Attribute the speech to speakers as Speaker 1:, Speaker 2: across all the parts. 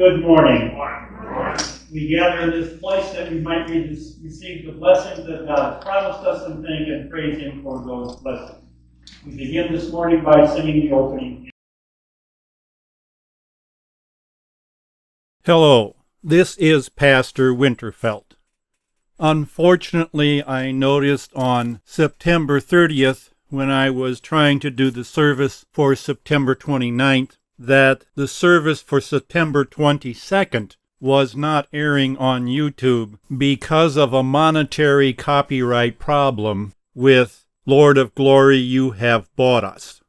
Speaker 1: Good morning. We gather in this place that we might receive the blessings that God has promised us and thank and praise Him for those blessings. We begin this morning by singing the opening.
Speaker 2: Hello, this is Pastor Winterfelt. Unfortunately, I noticed on September 30th, when I was trying to do the service for September 29th, that the service for September 22nd was not airing on YouTube because of a monetary copyright problem with Lord of Glory, You Have Bought Us.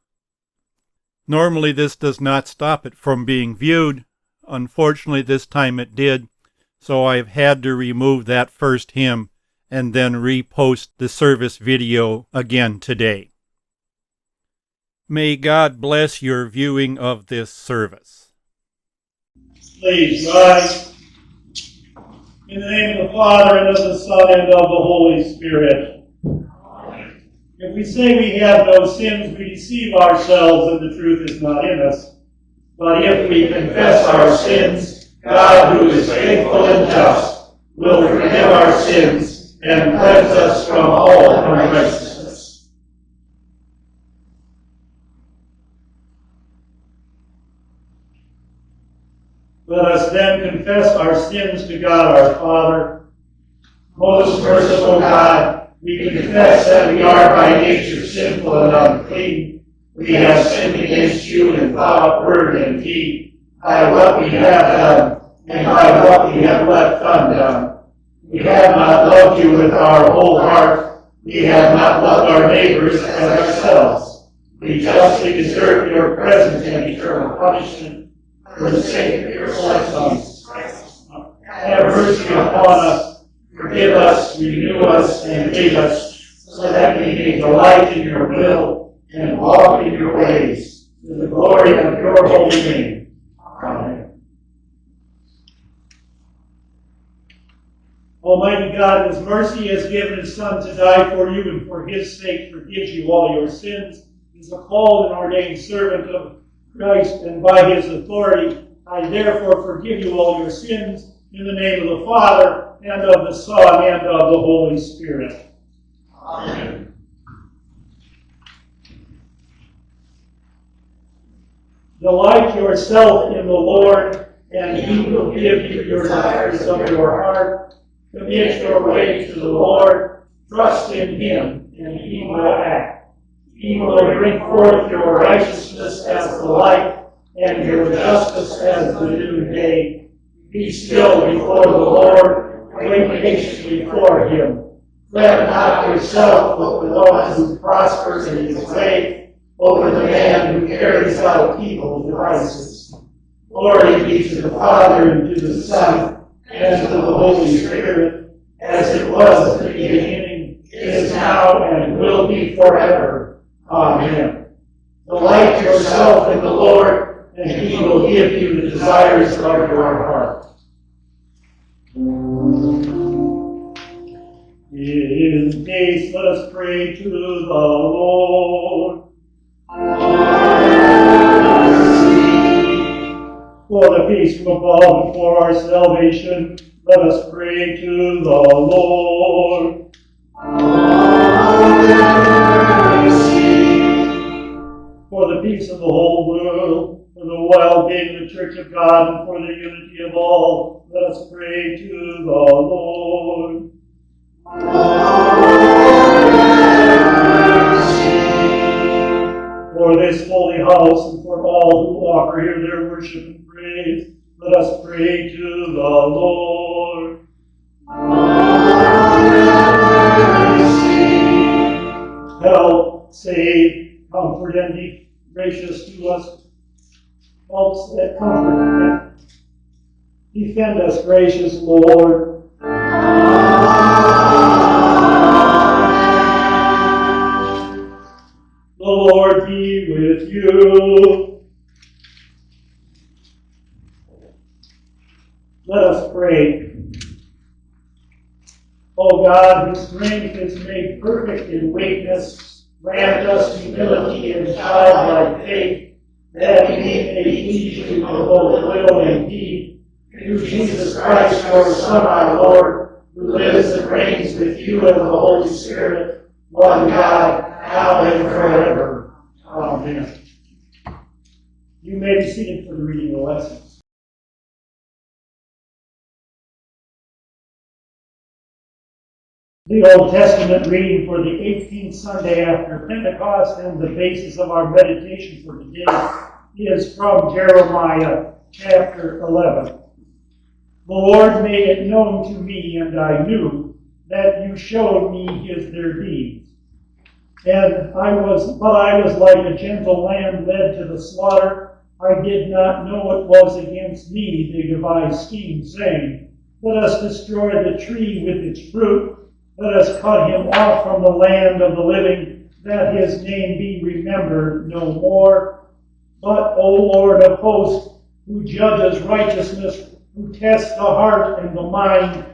Speaker 2: Normally this does not stop it from being viewed. Unfortunately this time it did, so I've had to remove that first hymn and then repost the service video again today. May God bless your viewing of this service.
Speaker 1: Please rise. In the name of the Father, and of the Son, and of the Holy Spirit. Amen. If we say we have no sins, we deceive ourselves, and the truth is not in us. But if we confess our sins, God, who is faithful and just, will forgive our sins and cleanse us from all unrighteousness. Let us then confess our sins to God our Father. Most merciful God, we confess that we are by nature sinful and unclean. We have sinned against you in thought, word, and deed, by what we have done, and by what we have left undone. We have not loved you with our whole heart. We have not loved our neighbors as ourselves. We justly deserve your present and eternal punishment. For the sake of your Son, Jesus Christ, have mercy upon us, forgive us, renew us, and lead us, so that we may delight in your will and walk in your ways, to the glory of your holy name. Amen. Almighty God, in His mercy, has given His Son to die for you, and for His sake forgives you all your sins. He is a called and ordained servant of Christ, and by His authority, I therefore forgive you all your sins, in the name of the Father, and of the Son, and of the Holy Spirit. Amen. Delight yourself in the Lord, and He will give you your desires of your heart. Commit your way to the Lord, trust in Him, and He will act. He will bring forth your righteousness as the light, and your justice as the noonday. Be still before the Lord, wait patiently for Him. Fret not yourself over the one who prospers in his way, over the man who carries out evil devices. Glory be to the Father, and to the Son, and to the Holy Spirit, as it was in the beginning, is now, and will be forever. Amen. Delight yourself in the Lord, and He will give you the desires of your heart. In peace, let us pray to the Lord. For the peace from above and for our salvation, let us pray to the Lord. For the peace of the whole world, for the well-being of the Church of God, and for the unity of all, let us pray to the Lord. For this holy house, and for all who offer here their worship and praise, let us pray to the Lord. Help, save, comfort, and be gracious to us. Help that comfort and defend us, gracious Lord. The Lord be with you. Let us pray. O God, whose strength is made perfect in weakness, grant us humility and childlike faith, that we may please you with both will and deed, through Jesus Christ, your Son, our Lord, who lives and reigns with you and the Holy Spirit, one God, now and forever. Amen. You may be seated for the reading of the lessons. The Old Testament reading for the 18th Sunday after Pentecost and the basis of our meditation for today is from Jeremiah chapter 11. The Lord made it known to me, and I knew that you showed me their deeds. And I was like a gentle lamb led to the slaughter. I did not know it was against me they devised schemes, saying, let us destroy the tree with its fruit. Let us cut him off from the land of the living, that his name be remembered no more. But, O Lord of hosts, who judges righteousness, who tests the heart and the mind,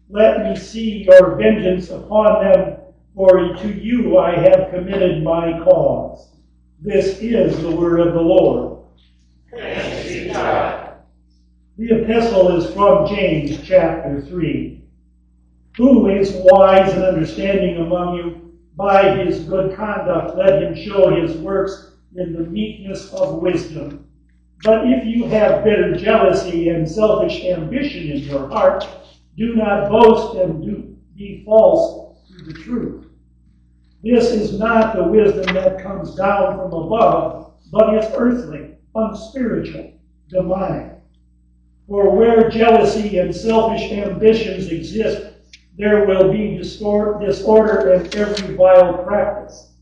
Speaker 1: let me see your vengeance upon them, for to you I have committed my cause. This is the word of the Lord.
Speaker 3: Thanks be to God.
Speaker 1: The epistle is from James chapter 3. Who is wise and understanding among you? By his good conduct let him show his works in the meekness of wisdom. But if you have bitter jealousy and selfish ambition in your heart, do not boast and be false to the truth. This is not the wisdom that comes down from above, but is earthly, unspiritual, demonic. For where jealousy and selfish ambitions exist, there will be disorder and every vile practice.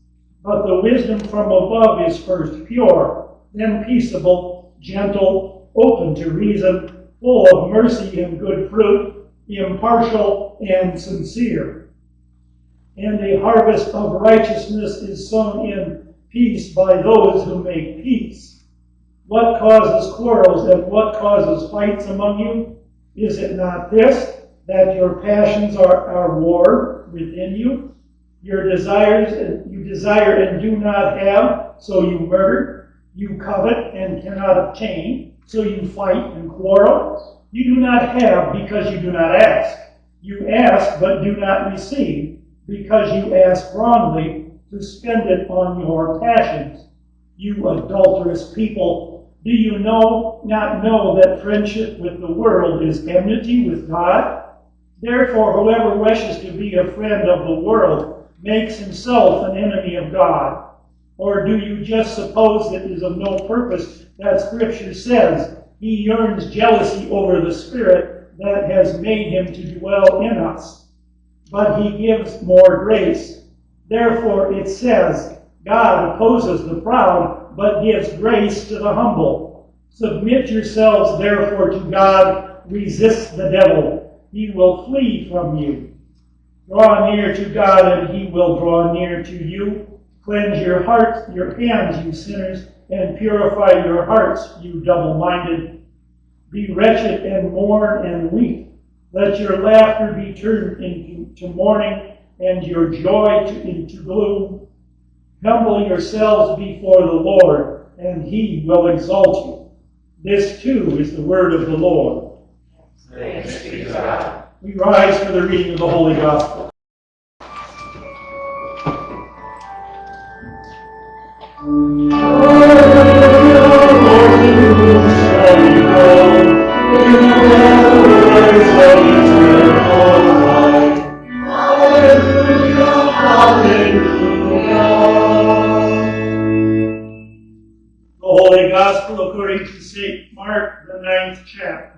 Speaker 1: But the wisdom from above is first pure, then peaceable, gentle, open to reason, full of mercy and good fruit, impartial and sincere. And a harvest of righteousness is sown in peace by those who make peace. What causes quarrels and what causes fights among you? Is it not this, that your passions are war within you? You desire and do not have, so you murder. You covet and cannot obtain, so you fight and quarrel. You do not have because you do not ask. You ask but do not receive, because you ask wrongly to spend it on your passions. You adulterous people, do you not know that friendship with the world is enmity with God? Therefore, whoever wishes to be a friend of the world makes himself an enemy of God. Or do you just suppose it is of no purpose that Scripture says he yearns jealousy over the Spirit that has made him to dwell in us? But he gives more grace. Therefore it says, God opposes the proud, but gives grace to the humble. Submit yourselves therefore to God, resist the devil. He will flee from you. Draw near to God, and he will draw near to you. Cleanse your hearts, your hands, you sinners, and purify your hearts, you double-minded. Be wretched and mourn and weep. Let your laughter be turned into mourning, and your joy into gloom. Humble yourselves before the Lord, and he will exalt you. This too is the word of the Lord.
Speaker 3: Thanks be to God.
Speaker 1: We rise for the reading of the Holy Gospel. The Holy Gospel according to St. Mark, the 9th chapter.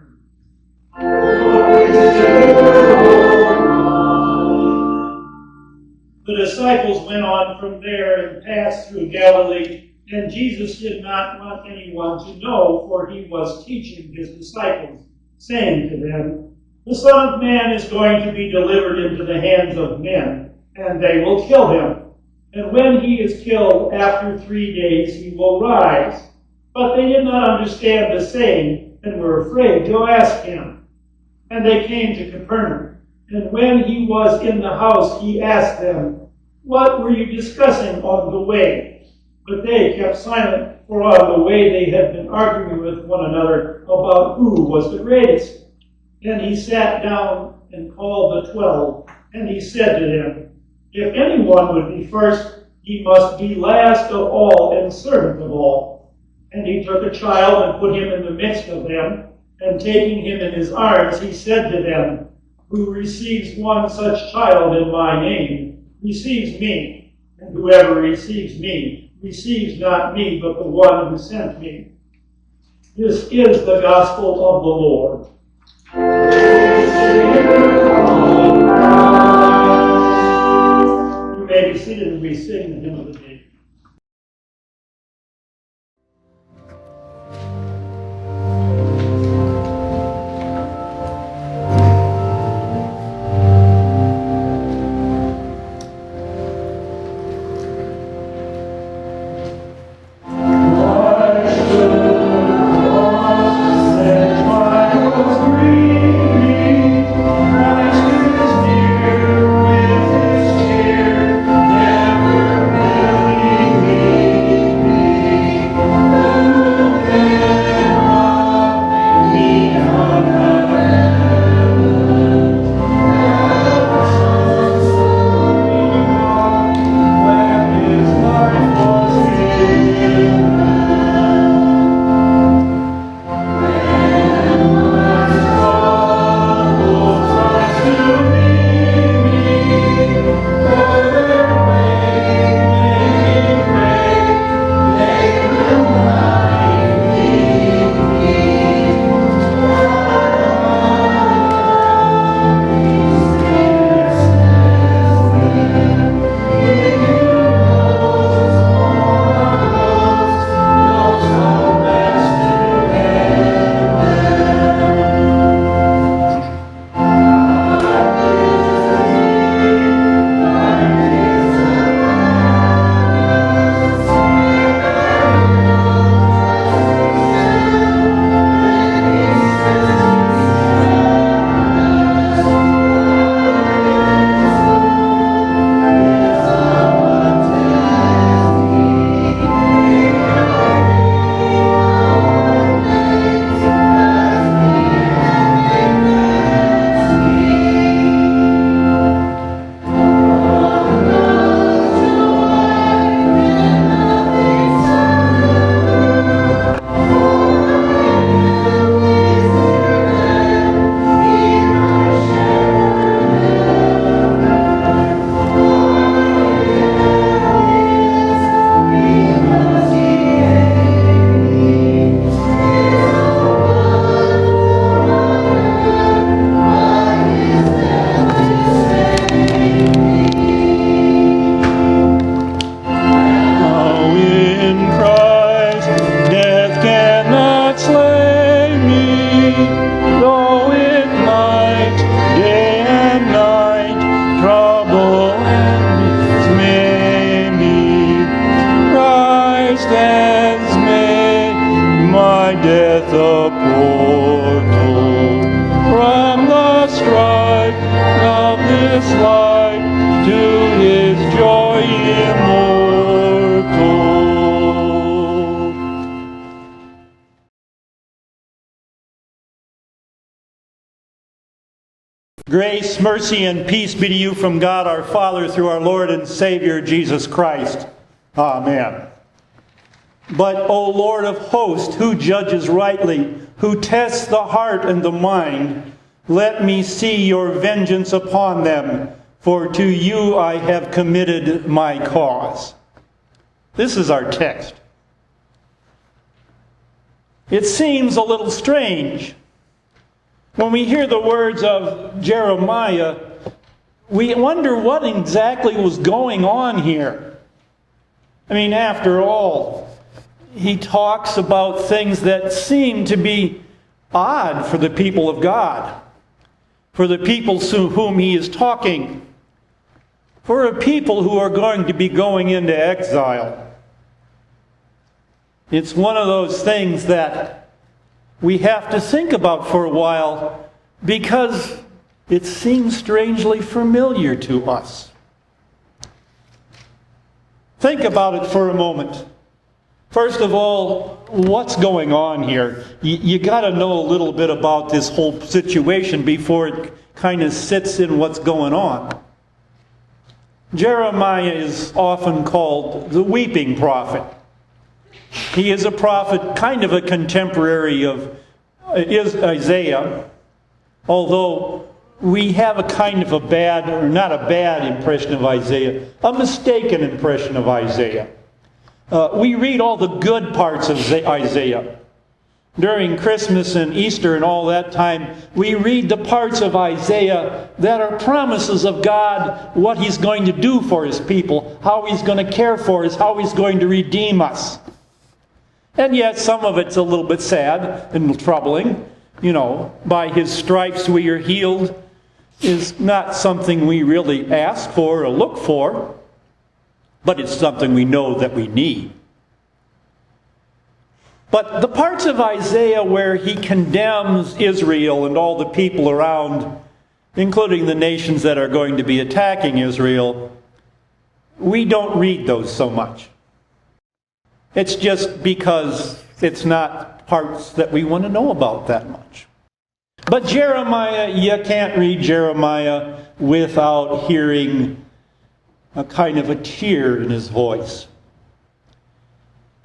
Speaker 1: The disciples went on from there and passed through Galilee, and Jesus did not want anyone to know, for he was teaching his disciples, saying to them, the Son of Man is going to be delivered into the hands of men, and they will kill him. And when he is killed, after 3 days he will rise. But they did not understand the saying, and were afraid to ask him. And they came to Capernaum. And when he was in the house, he asked them, what were you discussing on the way? But they kept silent for a while, the way they had been arguing with one another about who was the greatest. Then he sat down and called the 12, and he said to them, "If anyone would be first, he must be last of all and servant of all." And he took a child and put him in the midst of them, and taking him in his arms, he said to them, "Who receives one such child in my name receives me, and whoever receives me receives not me, but the one who sent me." This is the gospel of the Lord. You may be seated as we sing the hymn of the day.
Speaker 2: Grace, mercy, and peace be to you from God our Father through our Lord and Savior Jesus Christ. Amen. But, O Lord of hosts, who judges rightly, who tests the heart and the mind, let me see your vengeance upon them, for to you I have committed my cause. This is our text. It seems a little strange. When we hear the words of Jeremiah, we wonder what exactly was going on here. I mean, after all, he talks about things that seem to be odd for the people of God, for the people to whom he is talking, for a people who are going to be going into exile. It's one of those things that we have to think about for a while because it seems strangely familiar to us. Think about it for a moment. First of all, what's going on here? You got to know a little bit about this whole situation before it kind of sits in what's going on. Jeremiah is often called the weeping prophet. He is a prophet, kind of a contemporary of Isaiah, although we have a kind of a bad, or not a bad impression of Isaiah, a mistaken impression of Isaiah. We read all the good parts of Isaiah. During Christmas and Easter and all that time, we read the parts of Isaiah that are promises of God, what He's going to do for His people, how He's going to care for us, how He's going to redeem us. And yet some of it's a little bit sad and troubling. By His stripes we are healed is not something we really ask for or look for, but it's something we know that we need. But the parts of Isaiah where he condemns Israel and all the people around, including the nations that are going to be attacking Israel, we don't read those so much. It's just because it's not parts that we want to know about that much. But Jeremiah, you can't read Jeremiah without hearing a kind of a tear in his voice.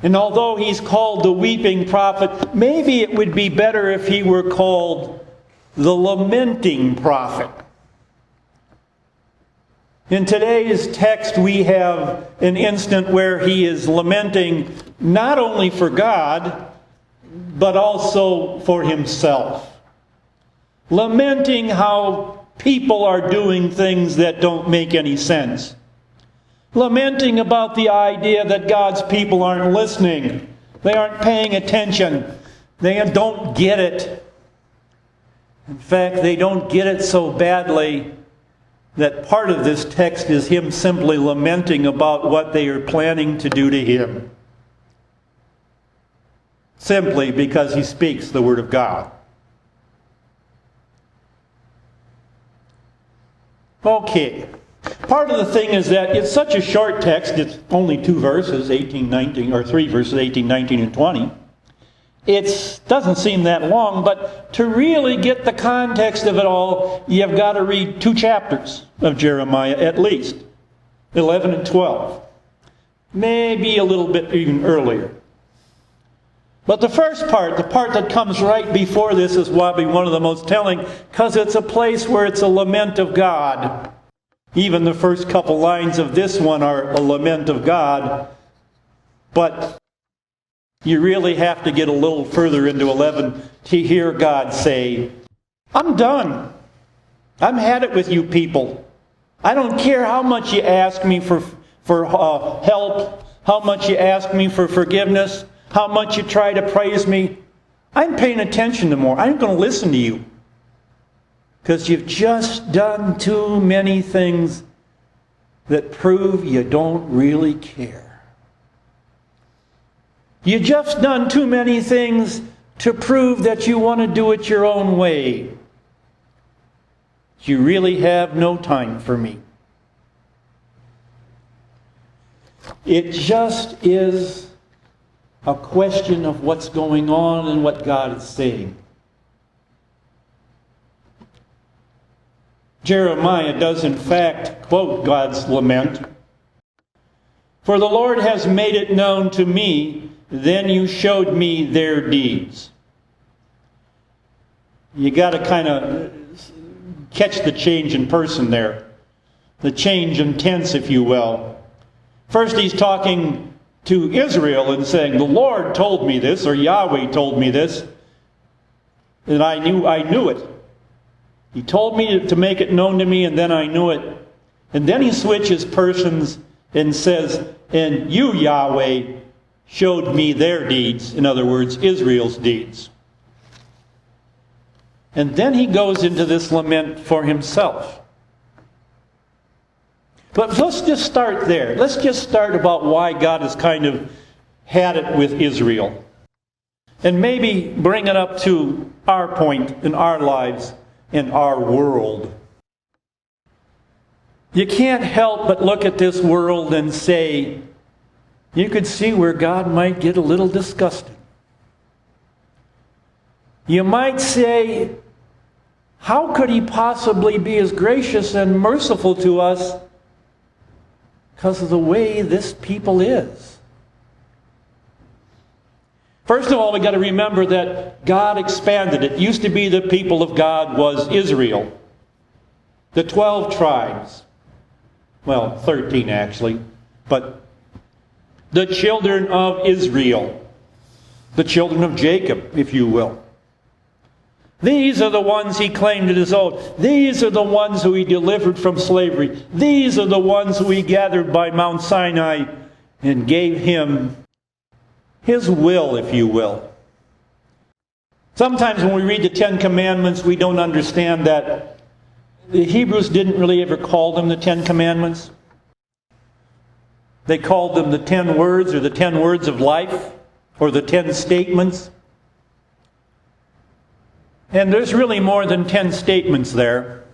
Speaker 2: And although he's called the weeping prophet, maybe it would be better if he were called the lamenting prophet. In today's text, we have an instant where he is lamenting not only for God, but also for himself. Lamenting how people are doing things that don't make any sense. Lamenting about the idea that God's people aren't listening. They aren't paying attention. They don't get it. In fact, they don't get it so badly that part of this text is him simply lamenting about what they are planning to do to him. Simply because he speaks the Word of God. Okay. Part of the thing is that it's such a short text, it's only 2 verses, 18, 19, or 3 verses, 18, 19, and 20. It doesn't seem that long, but to really get the context of it all, you've got to read 2 chapters of Jeremiah at least, 11 and 12. Maybe a little bit even earlier. But the first part, the part that comes right before this, is probably one of the most telling, because it's a place where it's a lament of God. Even the first couple lines of this one are a lament of God. But you really have to get a little further into 11 to hear God say, I'm done. I've had it with you people. I don't care how much you ask me for help, how much you ask me for forgiveness, how much you try to praise me. I'm paying attention to more. I'm going to listen to you. Because you've just done too many things that prove you don't really care. You've just done too many things to prove that you want to do it your own way. You really have no time for me. It just is a question of what's going on and what God is saying. Jeremiah does in fact quote God's lament. For the Lord has made it known to me, then you showed me their deeds. You got to kind of catch the change in person there. The change in tense, if you will. First he's talking to Israel and saying, the Lord told me this, or Yahweh told me this, and I knew it. He told me to make it known to me, and then I knew it. And then he switches persons and says, and you, Yahweh, showed me their deeds. In other words, Israel's deeds. And then he goes into this lament for himself. But let's just start there. Let's just start about why God has kind of had it with Israel. And maybe bring it up to our point in our lives, in our world. You can't help but look at this world and say, you could see where God might get a little disgusted. You might say, how could He possibly be as gracious and merciful to us because of the way this people is? First of all, we've got to remember that God expanded. It used to be the people of God was Israel. The 12 tribes. Well, 13 actually. But the children of Israel. The children of Jacob, if you will. These are the ones He claimed as His own. These are the ones who He delivered from slavery. These are the ones who He gathered by Mount Sinai and gave Him His will, if you will. Sometimes when we read the Ten Commandments, we don't understand that the Hebrews didn't really ever call them the Ten Commandments. They called them the 10 words, or the 10 words of life, or the 10 statements. And there's really more than 10 statements there.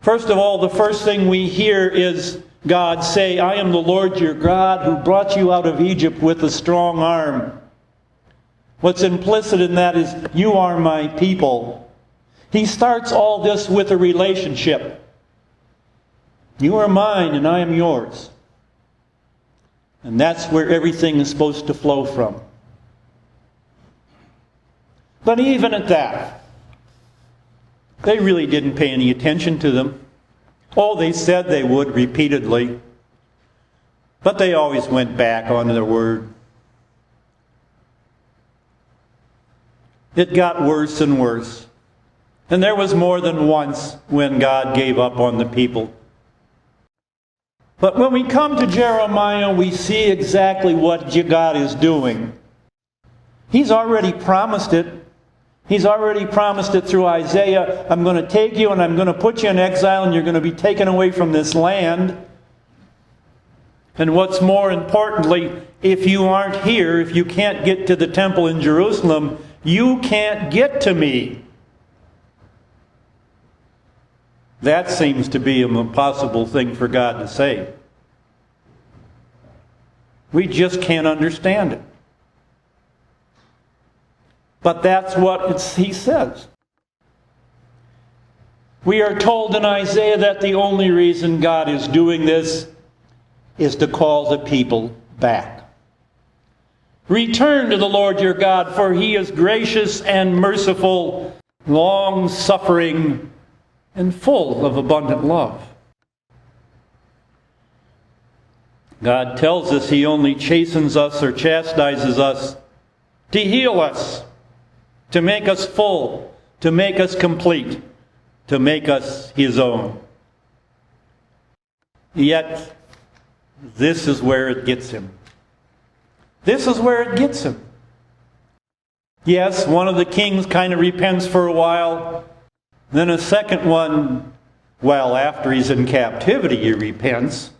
Speaker 2: First of all, the first thing we hear is God say, I am the Lord your God who brought you out of Egypt with a strong arm. What's implicit in that is, you are my people. He starts all this with a relationship. You are mine and I am yours. And that's where everything is supposed to flow from. But even at that, they really didn't pay any attention to them. Oh, they said they would repeatedly. But they always went back on their word. It got worse and worse. And there was more than once when God gave up on the people. But when we come to Jeremiah, we see exactly what God is doing. He's already promised it. He's already promised it through Isaiah. I'm going to take you and I'm going to put you in exile and you're going to be taken away from this land. And what's more importantly, if you aren't here, if you can't get to the temple in Jerusalem, you can't get to me. That seems to be an impossible thing for God to say. We just can't understand it. But that's what He says. We are told in Isaiah that the only reason God is doing this is to call the people back. Return to the Lord your God, for He is gracious and merciful, long-suffering, and full of abundant love. God tells us He only chastens us or chastises us to heal us, to make us full, to make us complete, to make us His own. Yet, this is where it gets Him. This is where it gets Him. Yes, one of the kings kind of repents for a while. Then a second one, well, after he's in captivity, he repents.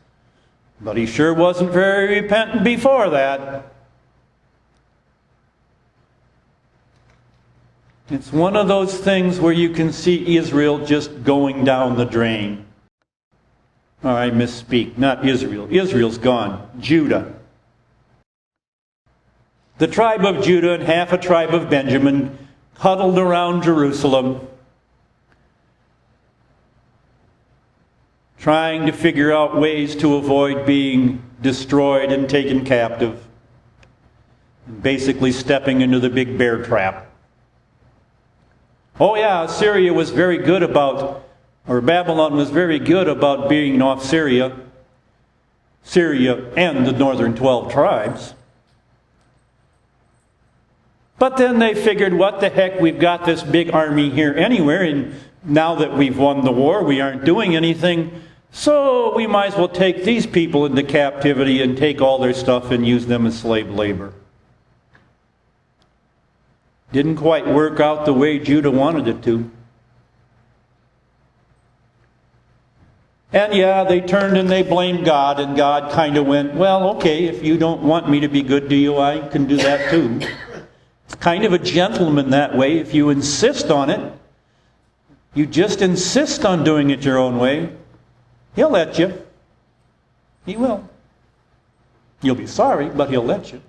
Speaker 2: But he sure wasn't very repentant before that. It's one of those things where you can see Israel just going down the drain. Oh, I misspeak. Not Israel. Israel's gone. Judah. The tribe of Judah and half a tribe of Benjamin huddled around Jerusalem, trying to figure out ways to avoid being destroyed and taken captive, and basically stepping into the big bear trap. Oh yeah, Assyria was very good about, or Babylon was very good about being off Syria and the northern 12 tribes. But then they figured, what the heck, we've got this big army here anywhere, and now that we've won the war, we aren't doing anything, so we might as well take these people into captivity and take all their stuff and use them as slave labor. Didn't quite work out the way Judah wanted it to. And yeah, they turned and they blamed God, and God kind of went, well, okay, if you don't want me to be good to you, I can do that too. It's kind of a gentleman that way. If you insist on it, you just insist on doing it your own way, He'll let you. He will. You'll be sorry, but he'll let you.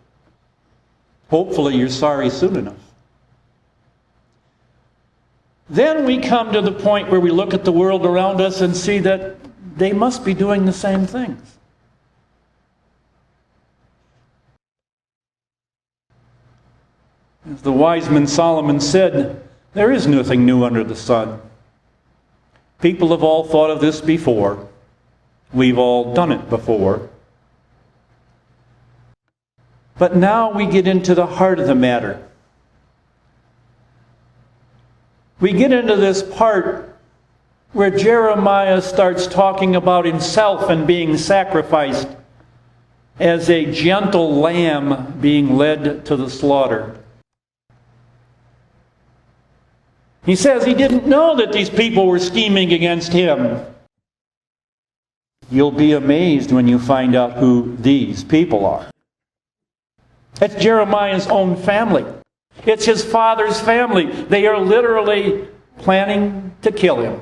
Speaker 2: Hopefully you're sorry soon enough. Then we come to the point where we look at the world around us and see that they must be doing the same things. As the wise man Solomon said, there is nothing new under the sun. People have all thought of this before. We've all done it before. But now we get into the heart of the matter. We get into this part where Jeremiah starts talking about himself and being sacrificed as a gentle lamb being led to the slaughter. He says he didn't know that these people were scheming against him. You'll be amazed when you find out who these people are. It's Jeremiah's own family. It's his father's family. They are literally planning to kill him.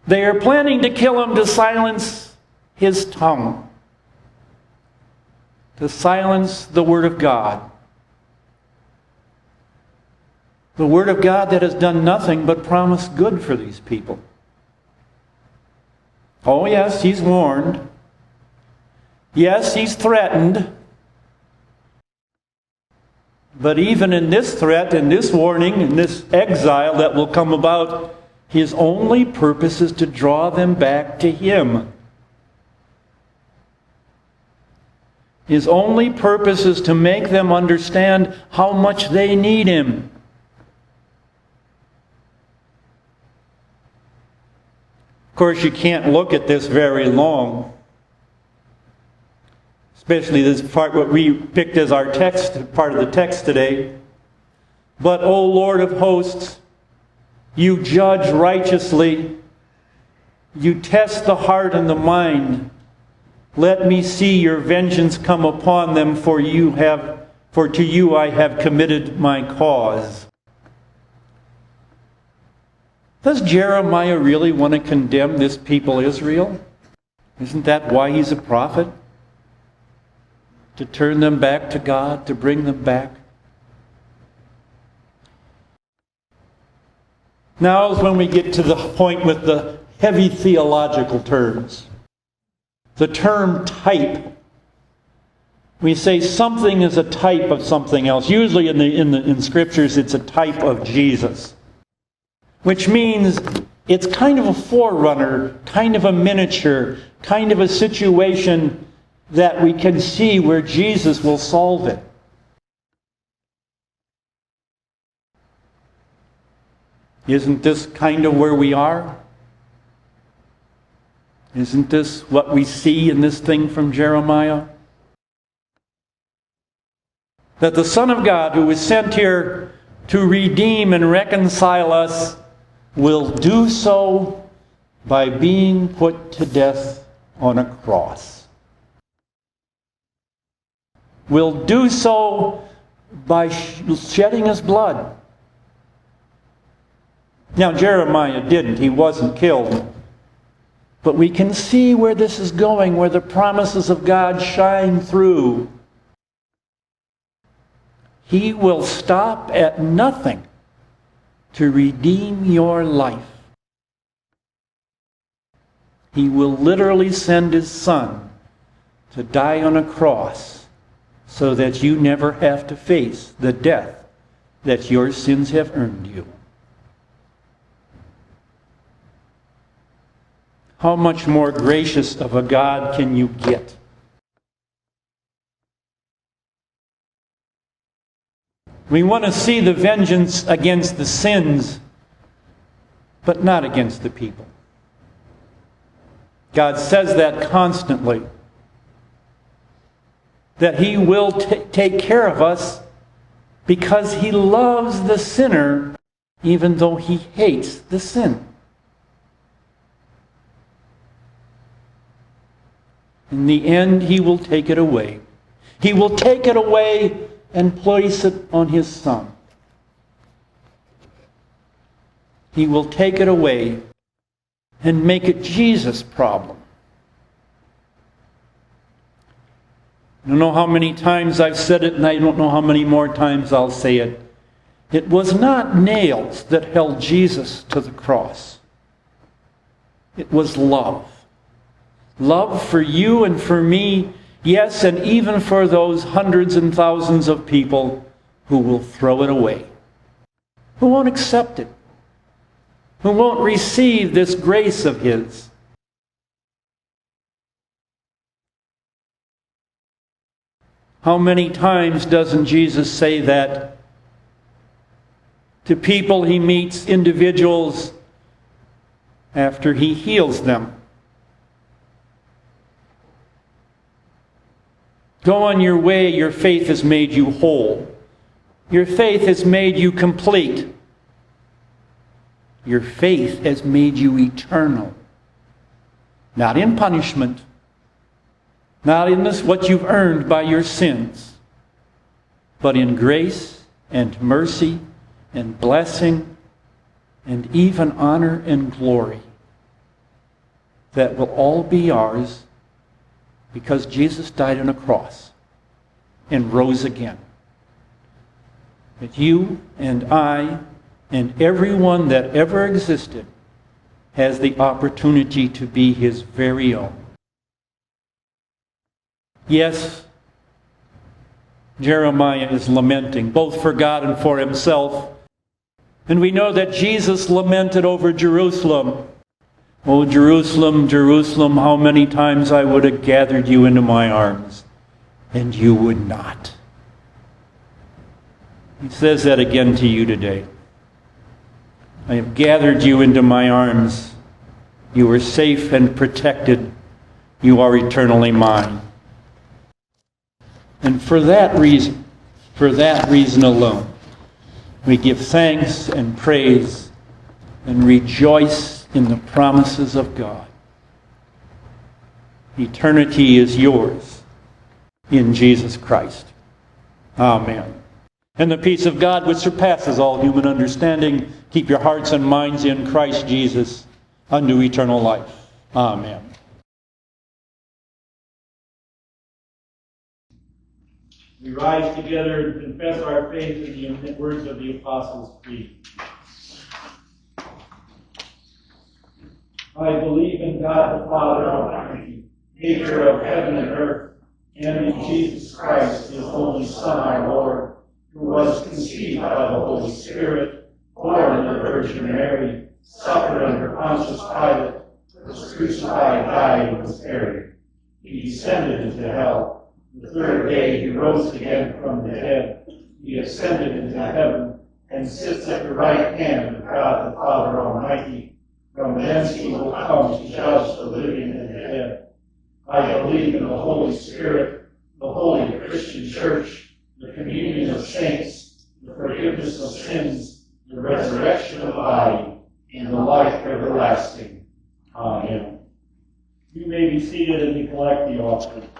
Speaker 2: They are planning to kill him to silence his tongue, to silence the Word of God. The Word of God that has done nothing but promise good for these people. Oh yes, he's warned. Yes, he's threatened. But even in this threat, in this warning, in this exile that will come about, his only purpose is to draw them back to him. His only purpose is to make them understand how much they need him. Of course, you can't look at this very long. Especially this part, what we picked as our text, part of the text today. But, O Lord of hosts, you judge righteously. You test the heart and the mind. Let me see your vengeance come upon them, for to you I have committed my cause. Does Jeremiah really want to condemn this people Israel? Isn't that why he's a prophet? To turn them back to God, to bring them back. Now is when we get to the point with the heavy theological terms. The term type. We say something is a type of something else. Usually in Scriptures it's a type of Jesus. Which means it's kind of a forerunner, kind of a miniature, kind of a situation that we can see where Jesus will solve it. Isn't this kind of where we are? Isn't this what we see in this thing from Jeremiah? That the Son of God, who was sent here to redeem and reconcile us, will do so by being put to death on a cross. Will do so by shedding his blood. Now, Jeremiah didn't. He wasn't killed. But we can see where this is going, where the promises of God shine through. He will stop at nothing to redeem your life. He will literally send his Son to die on a cross so that you never have to face the death that your sins have earned you. How much more gracious of a God can you get? We want to see the vengeance against the sins, but not against the people. God says that constantly. That He will take care of us because He loves the sinner even though He hates the sin. In the end, He will take it away. He will take it away and place it on His Son. He will take it away and make it Jesus' problem. I don't know how many times I've said it, and I don't know how many more times I'll say it. It was not nails that held Jesus to the cross. It was love. Love for you and for me, yes, and even for those hundreds and thousands of people who will throw it away, who won't accept it, who won't receive this grace of His. How many times doesn't Jesus say that to people He meets, individuals, after He heals them? Go on your way, your faith has made you whole. Your faith has made you complete. Your faith has made you eternal. Not in punishment, not in this what you've earned by your sins, but in grace and mercy and blessing and even honor and glory that will all be ours because Jesus died on a cross and rose again. That you and I and everyone that ever existed has the opportunity to be His very own. Yes, Jeremiah is lamenting, both for God and for himself. And we know that Jesus lamented over Jerusalem. Oh, Jerusalem, Jerusalem, how many times I would have gathered you into my arms, and you would not. He says that again to you today. I have gathered you into my arms. You are safe and protected. You are eternally mine. And for that reason alone, we give thanks and praise and rejoice in the promises of God. Eternity is yours in Jesus Christ. Amen. And the peace of God, which surpasses all human understanding, keep your hearts and minds in Christ Jesus unto eternal life. Amen.
Speaker 1: We rise together and confess our faith in the words of the Apostles' Creed. I believe in God the Father Almighty, maker of heaven and earth, and in Jesus Christ, His only Son, our Lord, who was conceived by the Holy Spirit, born of the Virgin Mary, suffered under Pontius Pilate, was crucified, died, and was buried. He descended into hell. The third day He rose again from the dead. He ascended into heaven and sits at the right hand of God the Father Almighty. From thence He will come to judge the living and the dead. I believe in the Holy Spirit, the holy Christian Church, the communion of saints, the forgiveness of sins, the resurrection of the body, and the life everlasting. Amen. You may be seated as we collect the offering.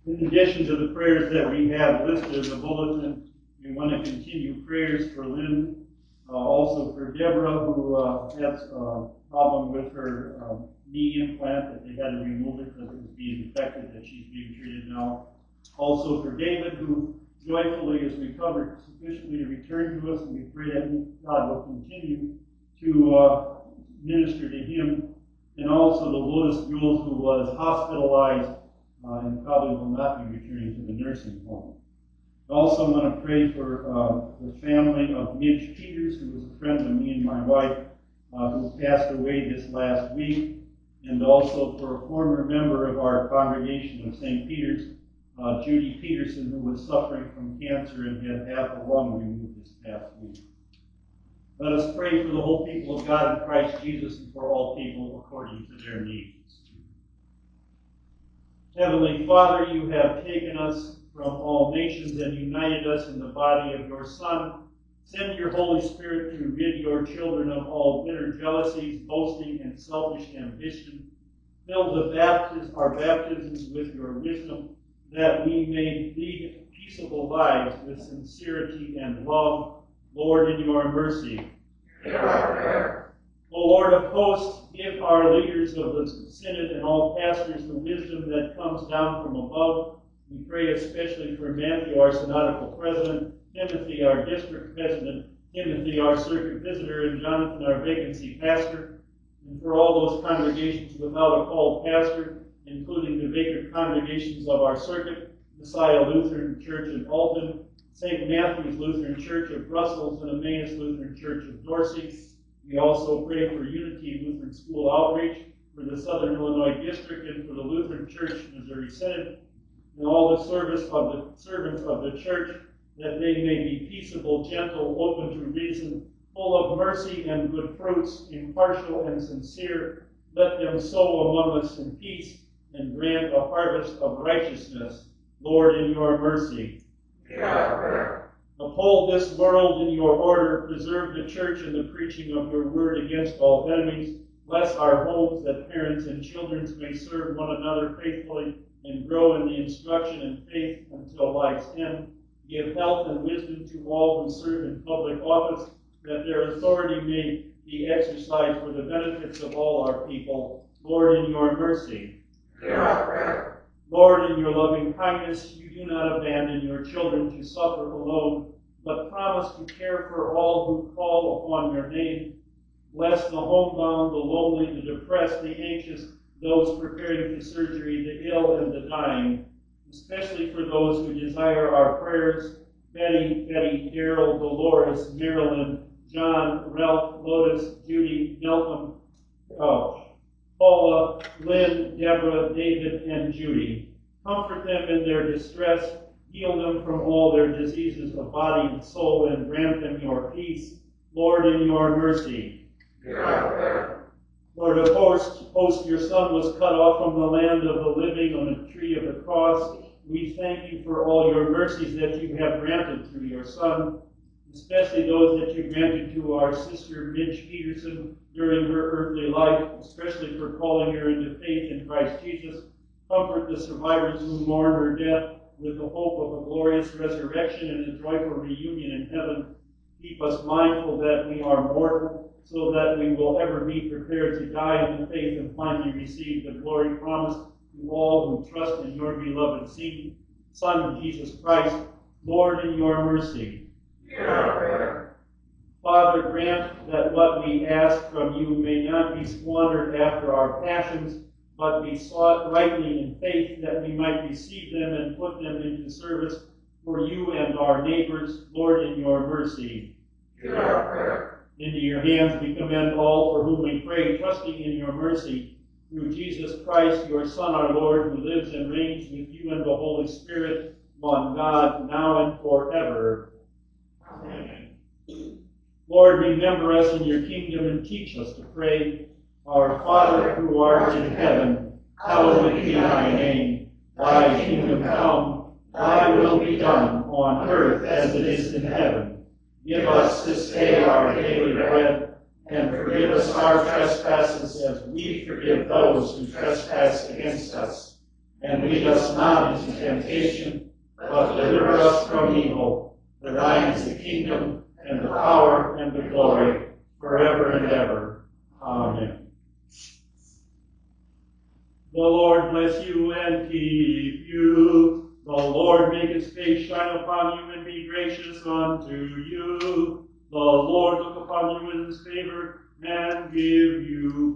Speaker 1: In addition to the prayers that we have listed in the bulletin, we want to continue prayers for Lynn Also for Deborah, who has a problem with her knee implant, that they had to remove it because it was being infected, that she's being treated now. Also for David, who joyfully is recovered sufficiently to return to us, and we pray that God will continue to minister to him. And also the Lotus Jules, who was hospitalized and probably will not be returning to the nursing home. I also want to pray for the family of Midge Peters, who was a friend of me and my wife, who passed away this last week, and also for a former member of our congregation of St. Peter's, Judy Peterson, who was suffering from cancer and had half a lung removed this past week. Let us pray for the whole people of God in Christ Jesus and for all people according to their needs. Heavenly Father, you have taken us from all nations and united us in the body of your Son. Send your Holy Spirit to rid your children of all bitter jealousies, boasting, and selfish ambition. Fill our baptisms with your wisdom, that we may lead peaceable lives with sincerity and love. Lord, in your mercy.
Speaker 3: Hear our prayer.
Speaker 1: O Lord of hosts, give our leaders of the synod and all pastors the wisdom that comes down from above. We pray especially for Matthew, our synodical president, Timothy, our district president, Timothy, our circuit visitor, and Jonathan, our vacancy pastor, and for all those congregations without a called pastor, including the vacant congregations of our circuit, Messiah Lutheran Church in Alton, St. Matthew's Lutheran Church of Brussels, and Emmaus Lutheran Church of Dorsey. We also pray for Unity Lutheran School Outreach, for the Southern Illinois District, and for the Lutheran Church Missouri Synod, and all the servants of the church, that they may be peaceable, gentle, open to reason, full of mercy and good fruits, impartial and sincere. Let them sow among us in peace, and grant a harvest of righteousness. Lord, in your mercy.
Speaker 3: Hear our prayer.
Speaker 1: Uphold this world in your order. Preserve the church and the preaching of your word against all enemies. Bless our homes, that parents and children may serve one another faithfully and grow in the instruction and faith until life's end. Give health and wisdom to all who serve in public office, that their authority may be exercised for the benefits of all our people. Lord, in your mercy.
Speaker 3: Hear our prayer.
Speaker 1: Lord, in your loving kindness, you do not abandon your children to suffer alone, but promise to care for all who call upon your name. Bless the homebound, the lonely, the depressed, the anxious, those preparing for surgery, the ill, and the dying, especially for those who desire our prayers: Betty, Daryl, Dolores, Marilyn, John, Ralph, Lotus, Judy, Malcolm, Paula, Lynn, Deborah, David, and Judy. Comfort them in their distress, heal them from all their diseases of body and soul, and grant them your peace. Lord, in your mercy.
Speaker 3: Hear our prayer.
Speaker 1: Lord of hosts, your Son was cut off from the land of the living on a tree of the cross. We thank you for all your mercies that you have granted through your Son, especially those that you granted to our sister Midge Peterson during her earthly life, especially for calling her into faith in Christ Jesus. Comfort the survivors who mourn her death with the hope of a glorious resurrection and a joyful reunion in heaven. Keep us mindful that we are mortal, so that we will ever be prepared to die in the faith and finally receive the glory promised to all who trust in your beloved Son, Jesus Christ. Lord, in your mercy.
Speaker 3: Hear our prayer.
Speaker 1: Father, grant that what we ask from you may not be squandered after our passions, but be sought rightly in faith, that we might receive them and put them into service for you and our neighbors. Lord, in your mercy.
Speaker 3: Hear our prayer.
Speaker 1: Into your hands we commend all for whom we pray, trusting in your mercy, through Jesus Christ, your Son, our Lord, who lives and reigns with you and the Holy Spirit, one God, now and forever.
Speaker 3: Amen.
Speaker 1: Lord, remember us in your kingdom and teach us to pray. Our Father, who art in heaven, hallowed be thy name. Thy kingdom come, thy will be done, on earth as it is in heaven. Give us this day our daily bread, and forgive us our trespasses as we forgive those who trespass against us. And lead us not into temptation, but deliver us from evil. For thine is the kingdom, and the power, and the glory, forever and ever. Amen. The Lord bless you and keep you. The Lord make his face shine upon you and be gracious unto you. The Lord look upon you in his favor and give you